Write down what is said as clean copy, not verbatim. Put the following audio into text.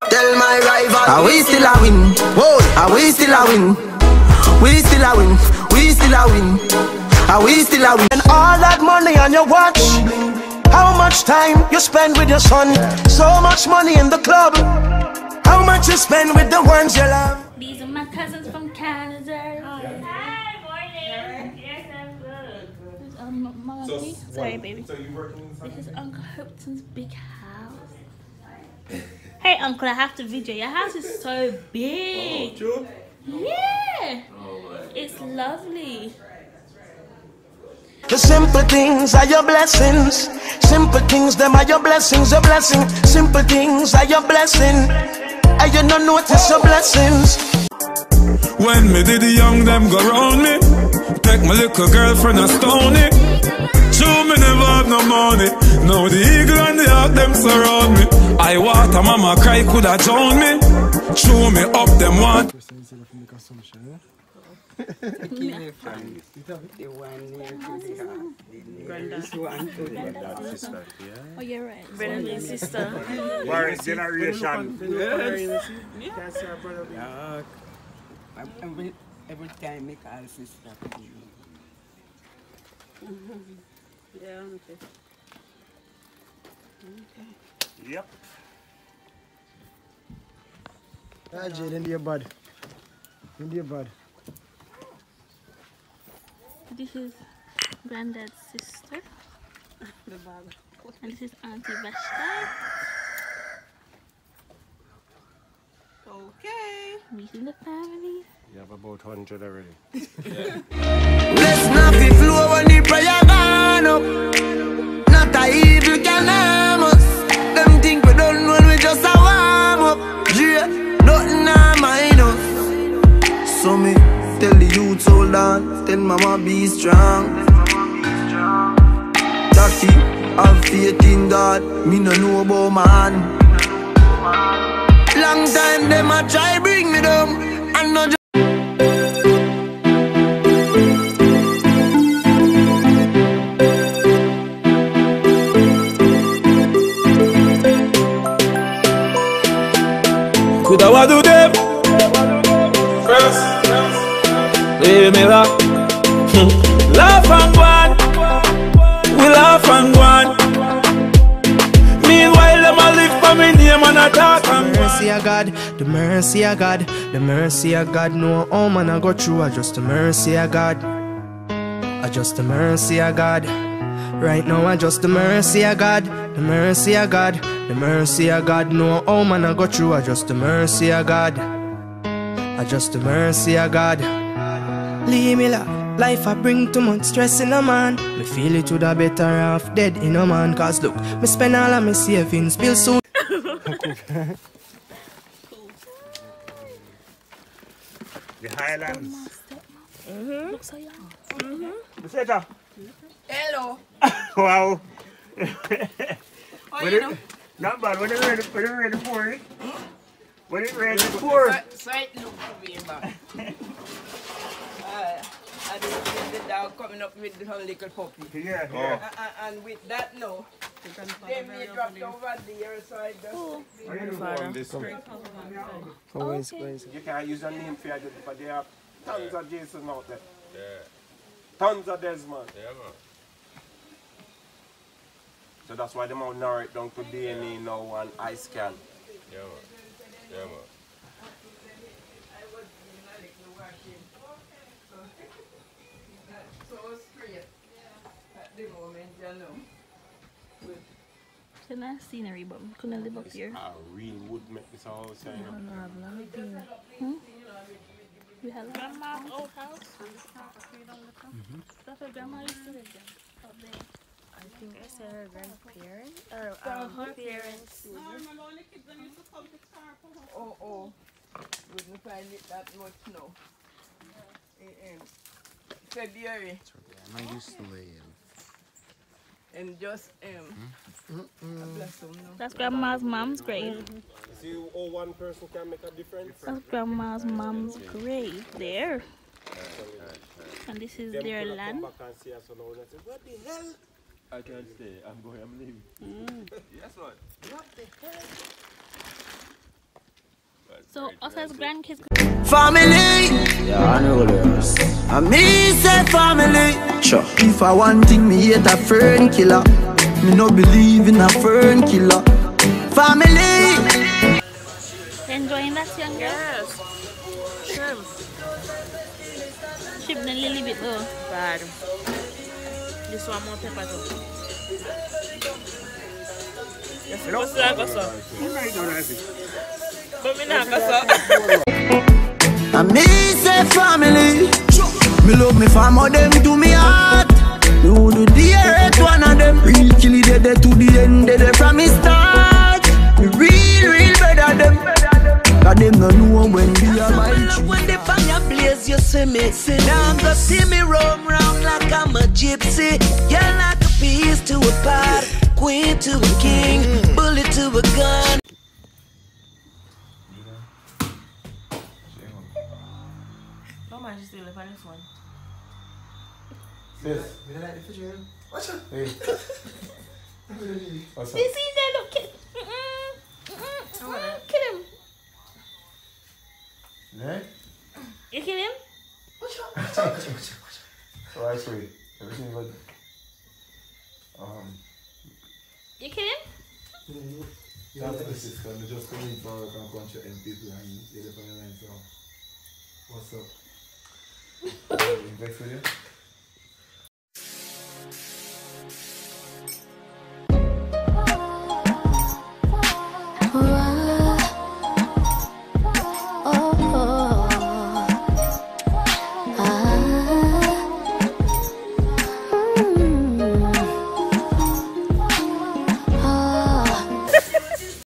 Tell my rival, are we still a win? Whoa, are we still a win? We still a win, we still a win. Are we still a win? And all that money on your watch. How much time you spend with your son? So much money in the club. How much you spend with the ones you love? These are my cousins from Canada. Hi, morning. Yes, I'm good. This is Mama P. Sorry, baby. So you working inside? This is Uncle Hopton's big house. Hey, Uncle, I have to video. Your house is so big. Oh, true? Yeah. Oh, It's lovely. The simple things are your blessings. Simple things, them are your blessings, your blessing. Simple things are your blessing. And you don't notice your blessings. When me did the young, them go round me. Take my little girlfriend and stone it. True, me never have no money. Now the eagle and the hawk, them surround me. I water, mama cry, coulda drown me. Chew me up, them want. The one near to the heart. This one to the sister. Oh, you're right. Brother and sister. Where is generation? Every time I call sister. Yeah, okay. Yep. Ah, Jade, in your bud. In your bud. This is Granddad's sister. And this is Auntie Vashta. Okay. Meeting the family. You have about 100 already. Let's not be flow when the prayer gone up. Not a evil can harm us. Them think we don't know we just a warm up. Yeah, nothing a mind us. So me tell the youth hold on. Tell mama be strong. Jackie, have faith in God. Me no know about man. Long time them a try bring me down. And no Coulda what do them? First, hey me laugh. Laugh and go on. We laugh and go on. Meanwhile them a live for me name and a talk and go on. Mercy of God, the mercy of God, the mercy of God. No, oh man, I go through. I just the mercy of God. I just the mercy of God. Right now, I just the mercy of God, the mercy of God, the mercy of God. No, oh man, I go through. I just the mercy of God. I just the mercy of God. Leave me la. Life I bring too much stress in a man. Me feel it would a better off dead in a man. Cause look, me spend all of my savings, bill so. The Highlands. Look so young. Besetta. Hello. Wow. How you know? Not bad. When you ready for it? When you ready for it? So it look to be bad. I didn't see the dog coming up with some little puppy. Yeah, yeah. And with that now, they may drop over there, so I just... Are you doing this? You can't use a name for your but there are tons of Jason out there. Yeah. Tons of Desmond. Yeah, man. So that's why they might narrow it down to DNA now and eye scan. Yeah, man. Yeah, man. So straight at the moment, you know. It's a nice scenery, but we couldn't live up here. A real wood make this all shine up. We had grandma's old house. That's where grandma used to live there. Up there. I think I said her grandparents. Or her parents. Oh. Wouldn't find it that much now. February. I'm used to it. And just bless them now. That's grandma's mom's grave. See how one person can make a difference? That's grandma's mom's grave there. And this is their land. Back and see us alone and say, what the hell? I can't stay. I'm going. I'm leaving. Yes, what? What the hell? So, Oscar's grandkids. Family. Yeah, I know this. I me say family. Sure. If I want thing, me hate a fern killer. Me no believe in a fern killer. Family. Enjoying that, young girl? Yes. Shrimp. Shrimp a little bit though. Bad. This one more pepper too. Yes, Hello? what's that, what's up? You might do that. But me not, what's up? I me say family. Me love me family, them to me heart. Me would do the earth, one of them. Real killy dead to the end, dead from me start. Me real better them. Cause them no know when we are my tree. When the fire blaze, you see me. Now go see me roam round like I'm a gypsy. You're like a piece to a pot, queen to a king, bullet to a gun. How much is still left on this one? Sis, you don't like the fish, man? Watch out. Hey. What's up? You see that? Look, kill him. Yeah? You kill him? Watch out. So I swear, everything good. You kill him? You have to assist, because we just come in for work and punch your people and get up on the line, so what's up? Vex with you?